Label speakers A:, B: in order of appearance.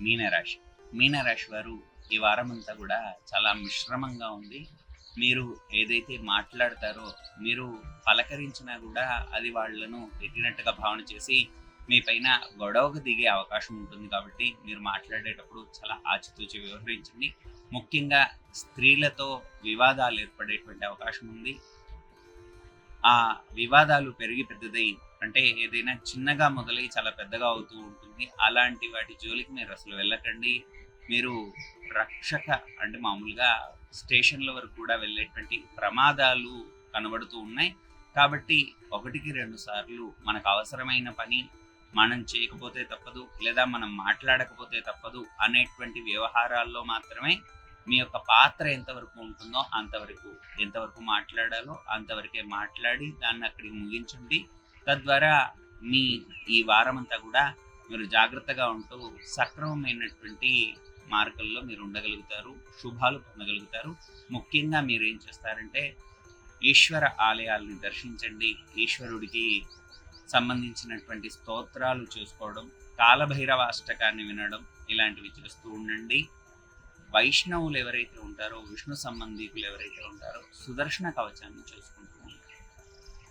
A: మీనరాశి. మీనరాశి వారు ఈ వారమంతా కూడా చాలా మిశ్రమంగా ఉంది. మీరు ఏదైతే మాట్లాడతారో, మీరు పలకరించినా గూడా అది వాళ్ళను తిట్టినట్టుగా భావన చేసి, మీ పైన గొడవకు దిగే అవకాశం ఉంటుంది కాబట్టి, మీరు మాట్లాడేటప్పుడు చాలా ఆచితూచి వ్యవహరించండి. ముఖ్యంగా స్త్రీలతో వివాదాలు ఏర్పడేటువంటి అవకాశం ఉంది. ఆ వివాదాలు పెరిగి పెద్దదై అంటే ఏదైనా చిన్నగా మొదలై చాలా పెద్దగా అవుతూ ఉంటుంది. అలాంటి వాటి జోలికి మీరసలు వెళ్ళకండి. మీరు రక్షక అంటే మామూలుగా స్టేషన్‌ల వరకు కూడా వెళ్ళేటువంటి ప్రమాదాలు కనబడుతూ ఉన్నాయి. కాబట్టి 1కి 2 సార్లు మనకు అవసరమైన పని మనం చేయకపోతే తప్పదు, లేదా మనం మాట్లాడకపోతే తప్పదు అనేటువంటి వ్యవహారాల్లో మాత్రమే మీ యొక్క పాత్ర ఎంతవరకు ఉంటుందో అంతవరకు, ఎంతవరకు మాట్లాడాలో అంతవరకే మాట్లాడి దాన్నక్కడికి ముగించండి. తద్వారా మీ ఈ వారమంతా గూడా మీరు జాగ్రత్తగా ఉంటూ సక్రమమైనటువంటి మార్గంలో మీరు ఉండగలుగుతారు. శుభాలు పొందగలుగుతారు. ముఖ్యంగా మీరేం చేస్తారంటే ఈశ్వర ఆలయాల్ని దర్శించండి. ఈశ్వరుడికి సంబంధించినటువంటి స్తోత్రాలు చేసుకోవడం, కాలభైరవ అష్టకాన్ని వినడం ఇలాంటివి చేస్తూ ఉండండి. వైష్ణవులు ఎవరైతే ఉంటారో, విష్ణు సంబంధీకులు ఎవరైతే ఉంటారో సుదర్శన కవచాన్ని చేసుకుంటూ ఉంటారు.